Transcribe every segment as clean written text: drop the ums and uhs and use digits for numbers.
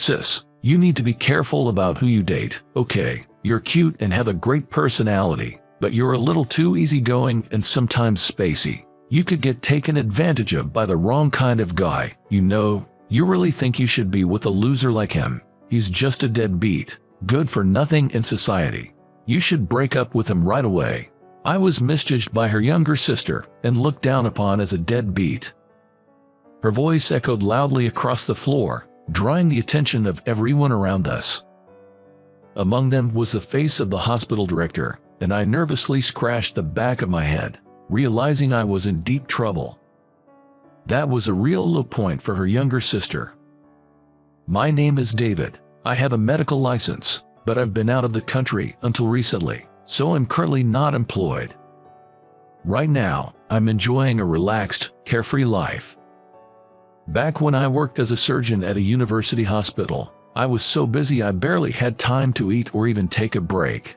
Sis, you need to be careful about who you date. Okay, you're cute and have a great personality, but you're a little too easygoing and sometimes spacey. You could get taken advantage of by the wrong kind of guy. You know, you really think you should be with a loser like him. He's just a deadbeat, good for nothing in society. You should break up with him right away. I was misjudged by her younger sister and looked down upon as a deadbeat. Her voice echoed loudly across the floor, drawing the attention of everyone around us. Among them was the face of the hospital director, and I nervously scratched the back of my head, realizing I was in deep trouble. That was a real low point for her younger sister. My name is David. I have a medical license, but I've been out of the country until recently, so I'm currently not employed. Right now, I'm enjoying a relaxed, carefree life. Back when I worked as a surgeon at a university hospital, I was so busy I barely had time to eat or even take a break.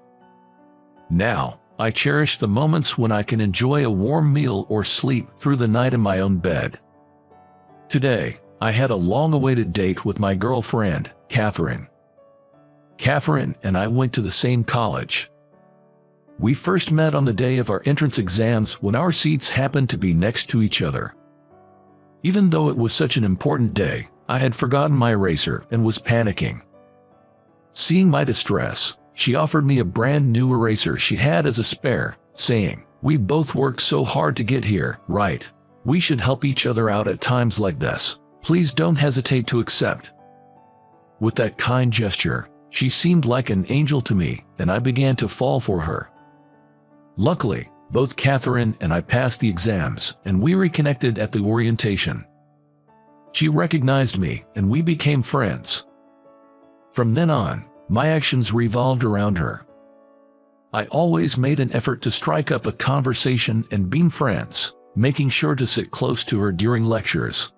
Now, I cherish the moments when I can enjoy a warm meal or sleep through the night in my own bed. Today, I had a long-awaited date with my girlfriend, Catherine. Catherine and I went to the same college. We first met on the day of our entrance exams when our seats happened to be next to each other. Even though it was such an important day, I had forgotten my eraser and was panicking. Seeing my distress, she offered me a brand new eraser she had as a spare, saying, "We've both worked so hard to get here, right? We should help each other out at times like this. Please don't hesitate to accept." With that kind gesture, she seemed like an angel to me, and I began to fall for her. Luckily, both Catherine and I passed the exams, and we reconnected at the orientation. She recognized me, and we became friends. From then on, my actions revolved around her. I always made an effort to strike up a conversation and be friends, making sure to sit close to her during lectures.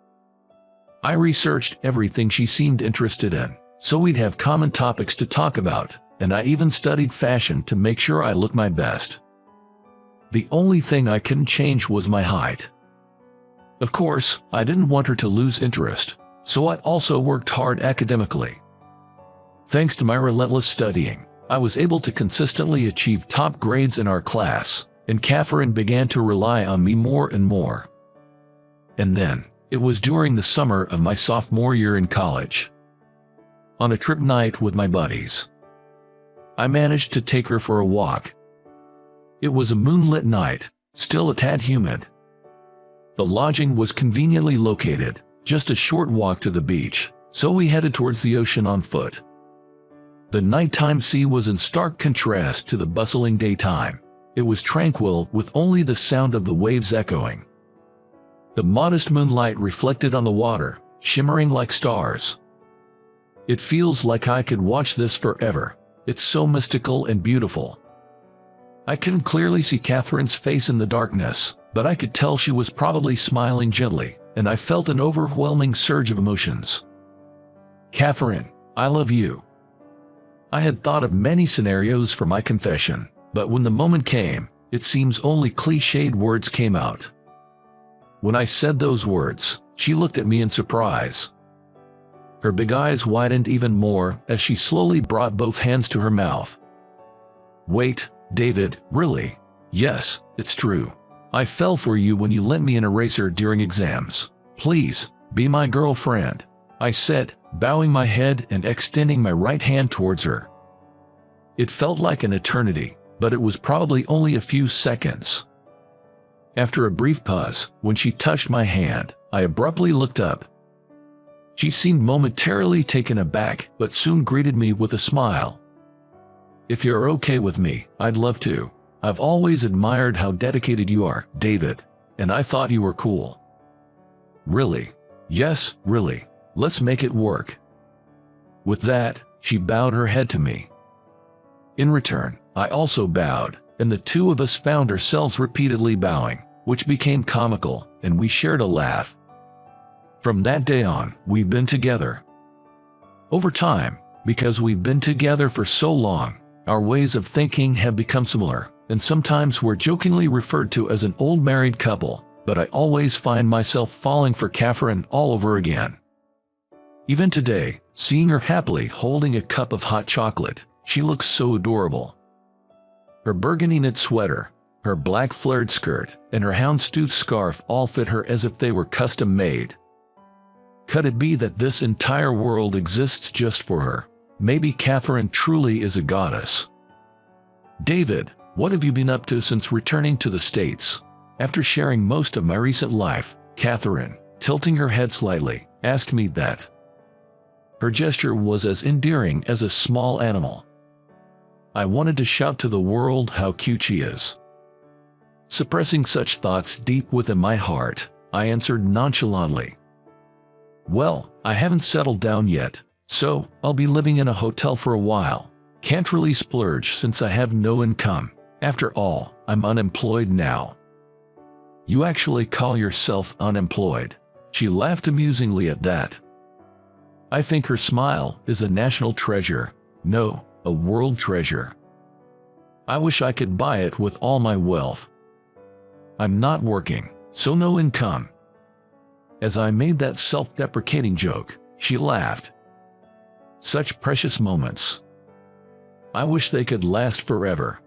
I researched everything she seemed interested in, so we'd have common topics to talk about, and I even studied fashion to make sure I looked my best. The only thing I couldn't change was my height. Of course, I didn't want her to lose interest, so I also worked hard academically. Thanks to my relentless studying, I was able to consistently achieve top grades in our class, and Catherine began to rely on me more and more. And then, it was during the summer of my sophomore year in college. On a trip night with my buddies, I managed to take her for a walk. It was a moonlit night, still a tad humid. The lodging was conveniently located, just a short walk to the beach, so we headed towards the ocean on foot. The nighttime sea was in stark contrast to the bustling daytime. It was tranquil with only the sound of the waves echoing. The modest moonlight reflected on the water, shimmering like stars. It feels like I could watch this forever. It's so mystical and beautiful. I couldn't clearly see Catherine's face in the darkness, but I could tell she was probably smiling gently, and I felt an overwhelming surge of emotions. "Catherine, I love you." I had thought of many scenarios for my confession, but when the moment came, it seems only cliched words came out. When I said those words, she looked at me in surprise. Her big eyes widened even more as she slowly brought both hands to her mouth. "Wait, David, really? Yes, it's true. I fell for you when you lent me an eraser during exams. Please, be my girlfriend," I said, bowing my head and extending my right hand towards her. It felt like an eternity, but it was probably only a few seconds. After a brief pause, when she touched my hand, I abruptly looked up. She seemed momentarily taken aback, but soon greeted me with a smile. "If you're okay with me, I'd love to. I've always admired how dedicated you are, David, and I thought you were cool." "Really?" "Yes, really. Let's make it work." With that, she bowed her head to me. In return, I also bowed, and the two of us found ourselves repeatedly bowing, which became comical, and we shared a laugh. From that day on, we've been together. Over time, because we've been together for so long, our ways of thinking have become similar, and sometimes we're jokingly referred to as an old married couple, but I always find myself falling for Catherine all over again. Even today, seeing her happily holding a cup of hot chocolate. She looks so adorable. Her burgundy knit sweater, her black flared skirt, and her houndstooth scarf all fit her as if they were custom made. Could it be that this entire world exists just for her? Maybe Catherine truly is a goddess. David, what have you been up to since returning to the States? After sharing most of my recent life, Catherine, tilting her head slightly, asked me that. Her gesture was as endearing as a small animal. I wanted to shout to the world how cute she is. Suppressing such thoughts deep within my heart, I answered nonchalantly. Well, I haven't settled down yet, so I'll be living in a hotel for a while. Can't really splurge since I have no income. After all, I'm unemployed now. You actually call yourself unemployed? She laughed amusingly at that. I think her smile is a national treasure. No, a world treasure. I wish I could buy it with all my wealth. I'm not working, so no income. As I made that self-deprecating joke, she laughed. Such precious moments. I wish they could last forever.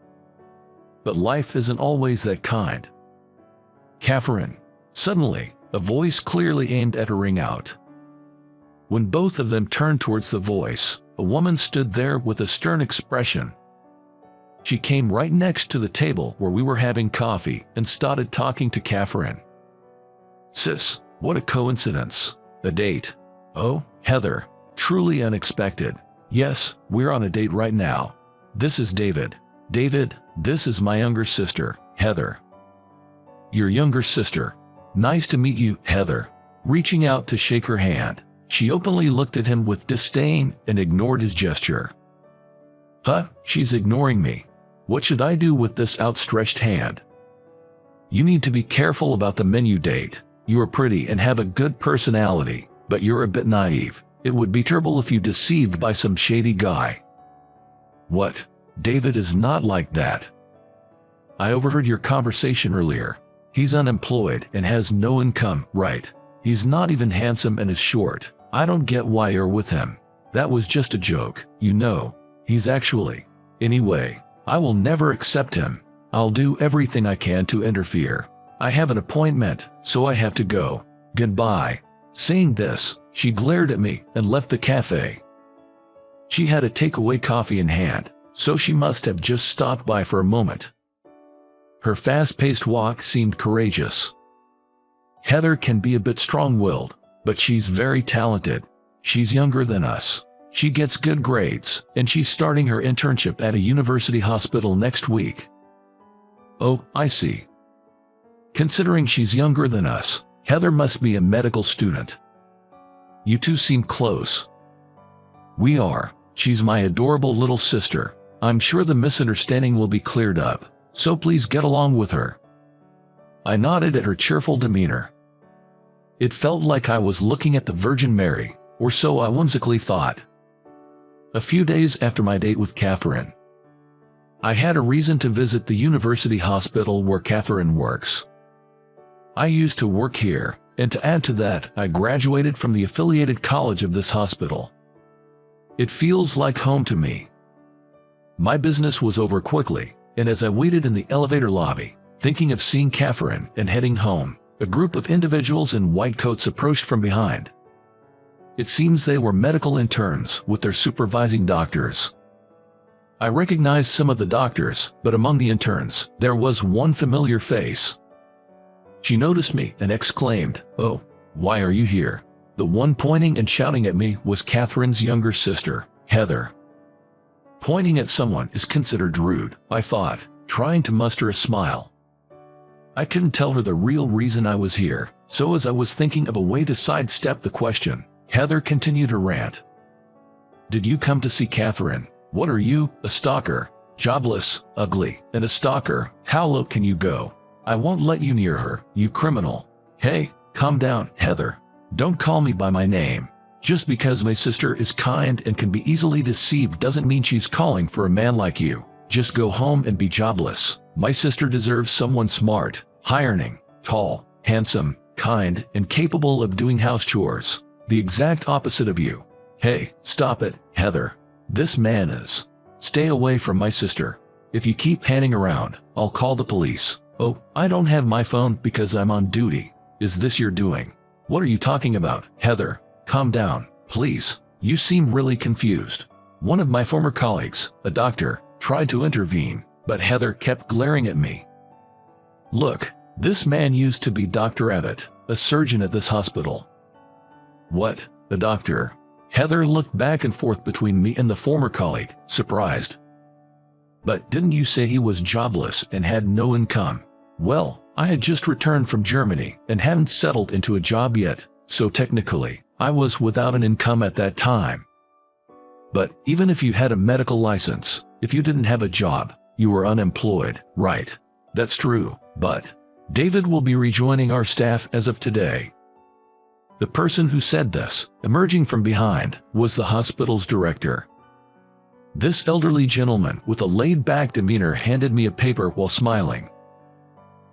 But life isn't always that kind. Catherine. Suddenly, a voice clearly aimed at her rang out. When both of them turned towards the voice, a woman stood there with a stern expression. She came right next to the table where we were having coffee and started talking to Catherine. Sis, what a coincidence. A date. Oh, Heather, truly unexpected. Yes, we're on a date right now. This is David. David, this is my younger sister, Heather. Your younger sister. Nice to meet you, Heather. Reaching out to shake her hand, she openly looked at him with disdain and ignored his gesture. Huh, she's ignoring me. What should I do with this outstretched hand? You need to be careful about the men you date. You are pretty and have a good personality, but you're a bit naive. It would be terrible if you deceived by some shady guy. What? David is not like that. I overheard your conversation earlier. He's unemployed and has no income, right? He's not even handsome and is short. I don't get why you're with him. That was just a joke, you know. He's actually. Anyway, I will never accept him. I'll do everything I can to interfere. I have an appointment, so I have to go. Goodbye. Saying this, she glared at me and left the cafe. She had a takeaway coffee in hand, so she must have just stopped by for a moment. Her fast-paced walk seemed courageous. Heather can be a bit strong-willed, but she's very talented. She's younger than us. She gets good grades, and she's starting her internship at a university hospital next week. Oh, I see. Considering she's younger than us, Heather must be a medical student. You two seem close. We are. She's my adorable little sister. I'm sure the misunderstanding will be cleared up, so please get along with her. I nodded at her cheerful demeanor. It felt like I was looking at the Virgin Mary, or so I whimsically thought. A few days after my date with Catherine, I had a reason to visit the university hospital where Catherine works. I used to work here, and to add to that, I graduated from the affiliated college of this hospital. It feels like home to me. My business was over quickly, and as I waited in the elevator lobby, thinking of seeing Catherine and heading home, a group of individuals in white coats approached from behind. It seems they were medical interns with their supervising doctors. I recognized some of the doctors, but among the interns, there was one familiar face. She noticed me and exclaimed, "Oh, why are you here?" The one pointing and shouting at me was Catherine's younger sister, Heather. Pointing at someone is considered rude, I thought, trying to muster a smile. I couldn't tell her the real reason I was here, so as I was thinking of a way to sidestep the question, Heather continued her rant. Did you come to see Catherine? What are you, a stalker? Jobless, ugly, and a stalker? How low can you go? I won't let you near her, you criminal. Hey, calm down, Heather. Don't call me by my name. Just because my sister is kind and can be easily deceived doesn't mean she's calling for a man like you. Just go home and be jobless. My sister deserves someone smart, high-earning, tall, handsome, kind, and capable of doing house chores. The exact opposite of you. Hey, stop it, Heather. This man is. Stay away from my sister. If you keep hanging around, I'll call the police. Oh, I don't have my phone because I'm on duty. Is this your doing? What are you talking about, Heather? Calm down, please. You seem really confused. One of my former colleagues, a doctor, tried to intervene, but Heather kept glaring at me. Look, this man used to be Dr. Abbott, a surgeon at this hospital. What? A doctor? Heather looked back and forth between me and the former colleague, surprised. But didn't you say he was jobless and had no income? Well, I had just returned from Germany and hadn't settled into a job yet, so technically, I was without an income at that time. But even if you had a medical license, if you didn't have a job, you were unemployed, right? That's true, but David will be rejoining our staff as of today. The person who said this, emerging from behind, was the hospital's director. This elderly gentleman with a laid-back demeanor handed me a paper while smiling.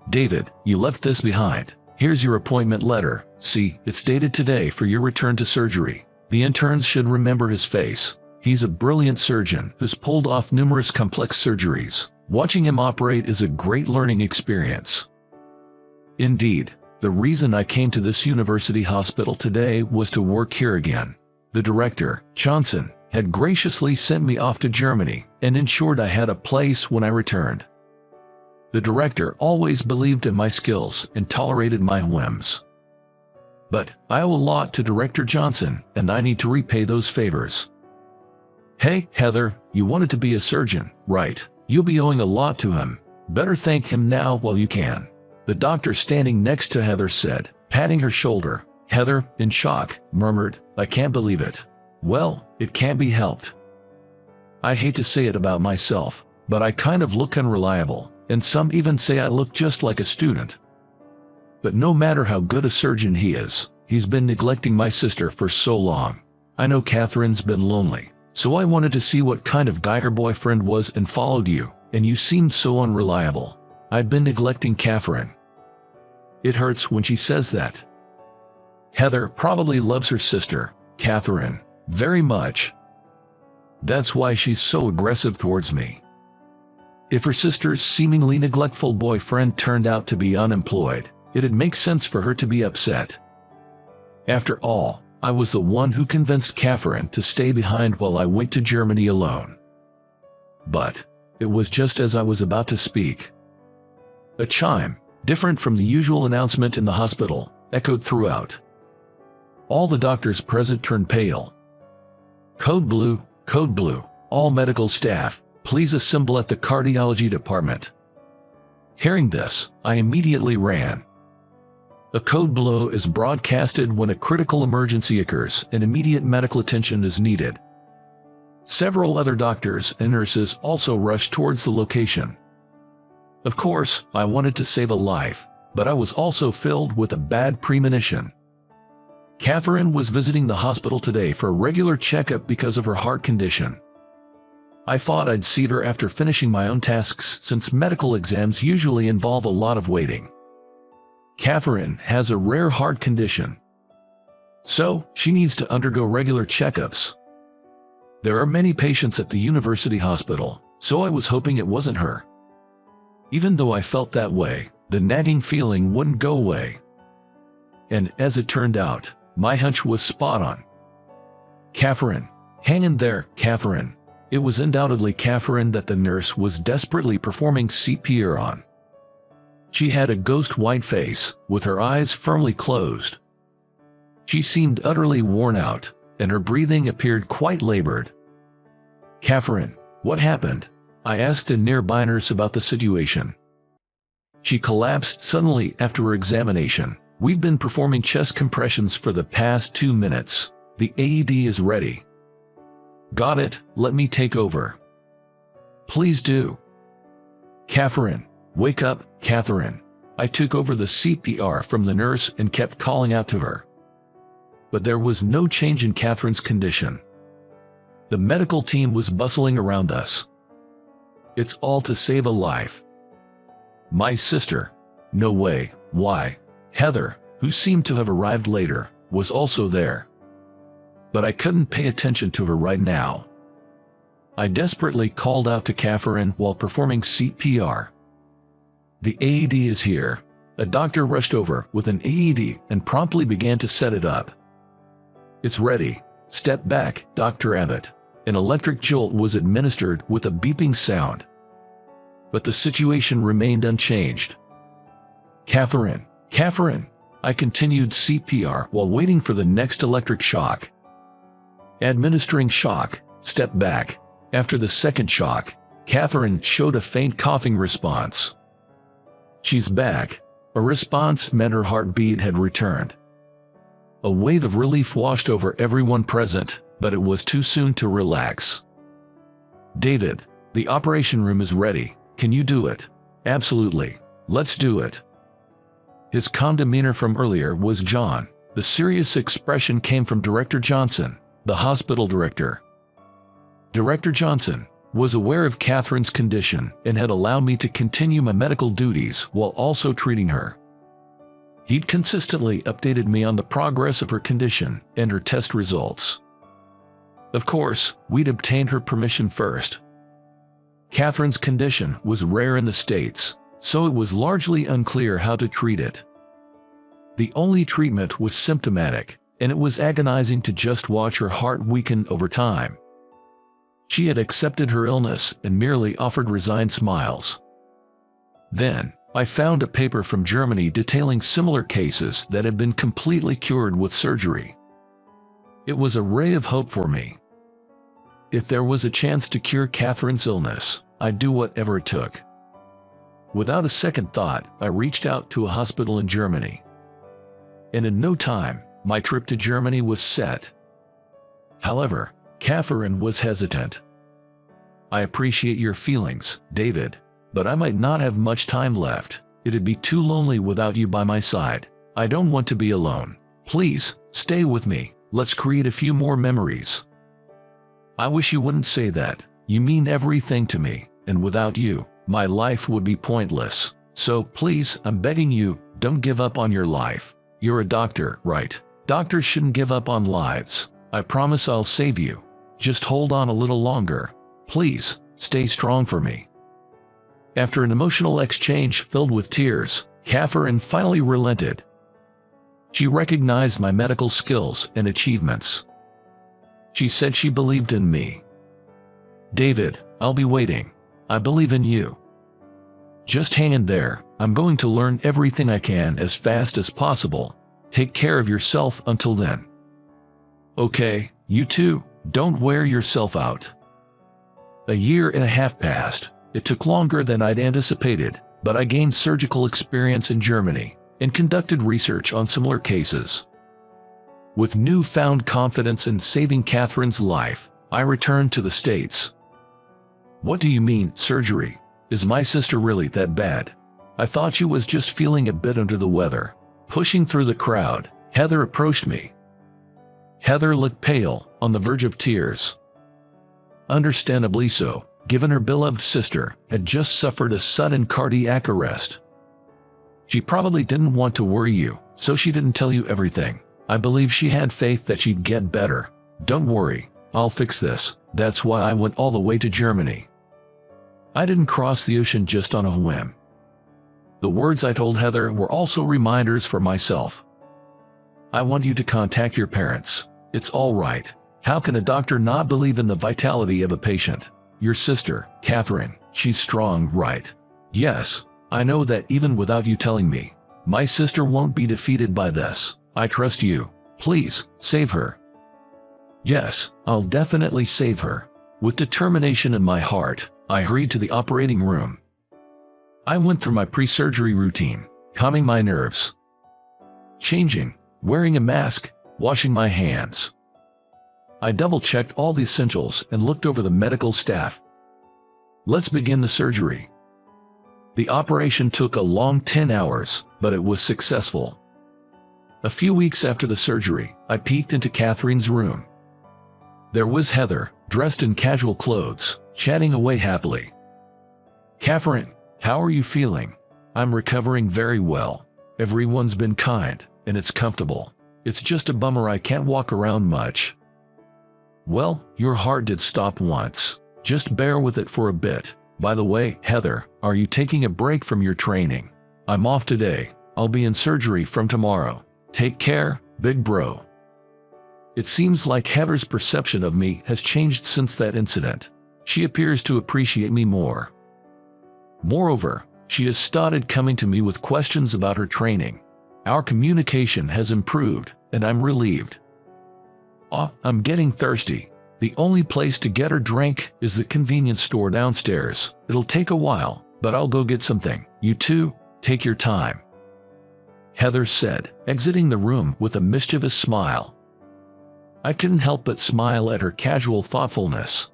David, you left this behind. Here's your appointment letter. See, it's dated today for your return to surgery. The interns should remember his face. He's a brilliant surgeon who's pulled off numerous complex surgeries. Watching him operate is a great learning experience. Indeed, the reason I came to this university hospital today was to work here again. The director, Johnson, had graciously sent me off to Germany and ensured I had a place when I returned. The director always believed in my skills and tolerated my whims. But I owe a lot to Director Johnson, and I need to repay those favors. Hey, Heather, you wanted to be a surgeon, right? You'll be owing a lot to him. Better thank him now while you can. The doctor standing next to Heather said, patting her shoulder. Heather, in shock, murmured, I can't believe it. Well, it can't be helped. I hate to say it about myself, but I kind of look unreliable, and some even say I look just like a student. But no matter how good a surgeon he is, he's been neglecting my sister for so long. I know Catherine's been lonely, so I wanted to see what kind of guy her boyfriend was and followed you, and you seemed so unreliable. I've been neglecting Catherine. It hurts when she says that. Heather probably loves her sister, Catherine, very much. That's why she's so aggressive towards me. If her sister's seemingly neglectful boyfriend turned out to be unemployed, it'd make sense for her to be upset. After all, I was the one who convinced Catherine to stay behind while I went to Germany alone. But it was just as I was about to speak. A chime, different from the usual announcement in the hospital, echoed throughout. All the doctors present turned pale. Code blue, all medical staff, please assemble at the cardiology department. Hearing this, I immediately ran. A code blue is broadcasted when a critical emergency occurs and immediate medical attention is needed. Several other doctors and nurses also rushed towards the location. Of course, I wanted to save a life, but I was also filled with a bad premonition. Catherine was visiting the hospital today for a regular checkup because of her heart condition. I thought I'd see her after finishing my own tasks since medical exams usually involve a lot of waiting. Catherine has a rare heart condition, so she needs to undergo regular checkups. There are many patients at the university hospital, so I was hoping it wasn't her. Even though I felt that way, the nagging feeling wouldn't go away. And as it turned out, my hunch was spot on. Catherine. Hang in there, Catherine. It was undoubtedly Catherine that the nurse was desperately performing CPR on. She had a ghost-white face, with her eyes firmly closed. She seemed utterly worn out, and her breathing appeared quite labored. Catherine, what happened? I asked a nearby nurse about the situation. She collapsed suddenly after her examination. We've been performing chest compressions for the past 2 minutes. The AED is ready. Got it, let me take over. Please do. Catherine, wake up, Catherine. I took over the CPR from the nurse and kept calling out to her. But there was no change in Catherine's condition. The medical team was bustling around us. It's all to save a life. My sister, no way, why? Heather, who seemed to have arrived later, was also there. but I couldn't pay attention to her right now. I desperately called out to Catherine while performing CPR. "The AED is here." A doctor rushed over with an AED and promptly began to set it up. "It's ready. Step back, Dr. Abbott." An electric jolt was administered with a beeping sound. But the situation remained unchanged. Catherine, I continued CPR while waiting for the next electric shock. Administering shock, step back. After the second shock, Catherine showed a faint coughing response. "She's back." A response meant her heartbeat had returned. A wave of relief washed over everyone present, but it was too soon to relax. "David, the operation room is ready. Can you do it?" "Absolutely. Let's do it." His calm demeanor from earlier was gone. The serious expression came from Director Johnson, the hospital director. Director Johnson was aware of Catherine's condition and had allowed me to continue my medical duties while also treating her. He'd consistently updated me on the progress of her condition and her test results. Of course, we'd obtained her permission first. Catherine's condition was rare in the States, so it was largely unclear how to treat it. The only treatment was symptomatic, and it was agonizing to just watch her heart weaken over time. She had accepted her illness and merely offered resigned smiles. Then, I found a paper from Germany detailing similar cases that had been completely cured with surgery. It was a ray of hope for me. If there was a chance to cure Catherine's illness, I'd do whatever it took. Without a second thought, I reached out to a hospital in Germany. And in no time, my trip to Germany was set. However, Catherine was hesitant. "I appreciate your feelings, David, but I might not have much time left. It'd be too lonely without you by my side. I don't want to be alone. Please, stay with me. Let's create a few more memories." "I wish you wouldn't say that. You mean everything to me, and without you, my life would be pointless. So please, I'm begging you, don't give up on your life. You're a doctor, right? Doctors shouldn't give up on lives. I promise I'll save you. Just hold on a little longer. Please, stay strong for me." After an emotional exchange filled with tears, Catherine finally relented. She recognized my medical skills and achievements. She said she believed in me. "David, I'll be waiting. I believe in you. Just hang in there. I'm going to learn everything I can as fast as possible. Take care of yourself until then." "Okay, you too. Don't wear yourself out." A year and a half passed. It took longer than I'd anticipated, but I gained surgical experience in Germany and conducted research on similar cases. With newfound confidence in saving Catherine's life, I returned to the States. "What do you mean, surgery? Is my sister really that bad?" I thought she was just feeling a bit under the weather. Pushing through the crowd, Heather approached me. Heather looked pale, on the verge of tears. Understandably so, given her beloved sister had just suffered a sudden cardiac arrest. She probably didn't want to worry you, so she didn't tell you everything. I believe she had faith that she'd get better. "Don't worry, I'll fix this. That's why I went all the way to Germany." I didn't cross the ocean just on a whim. The words I told Heather were also reminders for myself. "I want you to contact your parents. It's all right. How can a doctor not believe in the vitality of a patient? Your sister, Catherine, she's strong, right?" "Yes, I know that even without you telling me. My sister won't be defeated by this. I trust you. Please, save her." "Yes, I'll definitely save her." With determination in my heart, I hurried to the operating room. I went through my pre-surgery routine, calming my nerves. Changing, wearing a mask, washing my hands. I double-checked all the essentials and looked over the medical staff. "Let's begin the surgery." The operation took a long 10 hours, but it was successful. A few weeks after the surgery, I peeked into Catherine's room. There was Heather, dressed in casual clothes, chatting away happily. "Catherine, how are you feeling?" "I'm recovering very well. Everyone's been kind, and it's comfortable. It's just a bummer I can't walk around much." Well, your heart did stop once. Just bear with it for a bit. By the way, Heather, are you taking a break from your training? I'm off today. I'll be in surgery from tomorrow. Take care, big bro. It seems like Heather's perception of me has changed since that incident. She appears to appreciate me more. Moreover, she has started coming to me with questions about her training. Our communication has improved, and I'm relieved. I'm getting thirsty. The only place to get her drink is the convenience store downstairs. It'll take a while, but I'll go get something. You two, take your time," Heather said, exiting the room with a mischievous smile. I couldn't help but smile at her casual thoughtfulness.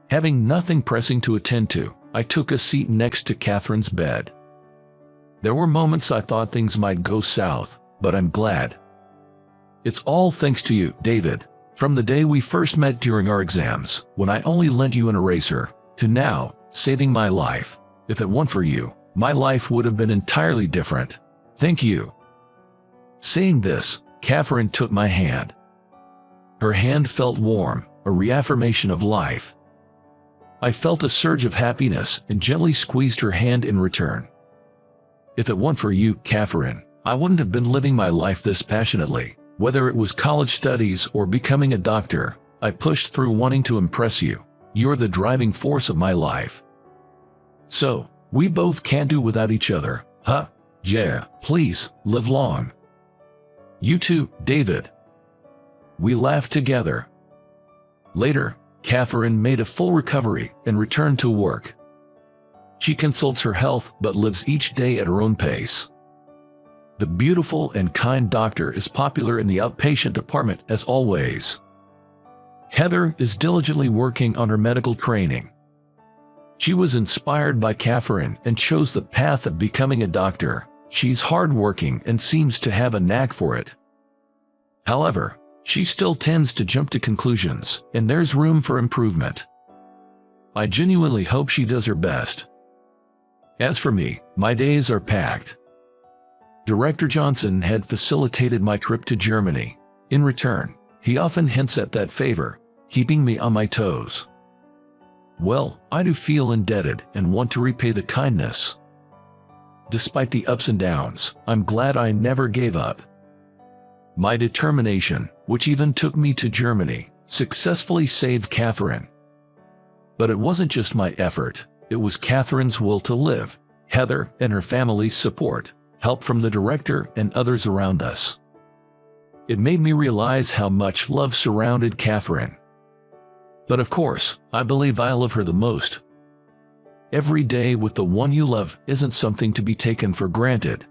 Having nothing pressing to attend to, I took a seat next to Catherine's bed. There were moments I thought things might go south, but I'm glad. It's all thanks to you, David. From the day we first met during our exams, when I only lent you an eraser, to now, saving my life. If it weren't for you, my life would have been entirely different. Thank you. Saying this, Catherine took my hand. Her hand felt warm, a reaffirmation of life. I felt a surge of happiness and gently squeezed her hand in return. If it weren't for you, Catherine, I wouldn't have been living my life this passionately. Whether it was college studies or becoming a doctor, I pushed through wanting to impress you. You're the driving force of my life. So, we both can't do without each other, huh? Yeah, please, live long. You too, David. We laughed together. Later, Catherine made a full recovery and returned to work. She consults her health but lives each day at her own pace. The beautiful and kind doctor is popular in the outpatient department as always. Heather is diligently working on her medical training. She was inspired by Catherine and chose the path of becoming a doctor. She's hardworking and seems to have a knack for it. However, she still tends to jump to conclusions, and there's room for improvement. I genuinely hope she does her best. As for me, my days are packed. Director Johnson had facilitated my trip to Germany. In return, he often hints at that favor, keeping me on my toes. Well, I do feel indebted and want to repay the kindness. Despite the ups and downs, I'm glad I never gave up. My determination, which even took me to Germany, successfully saved Catherine. But it wasn't just my effort, it was Catherine's will to live, Heather and her family's support, help from the director and others around us. It made me realize how much love surrounded Catherine. But of course, I believe I love her the most. Every day with the one you love isn't something to be taken for granted.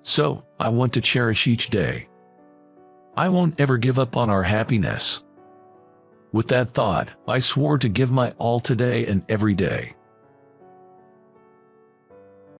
So, I want to cherish each day. I won't ever give up on our happiness. With that thought, I swore to give my all today and every day.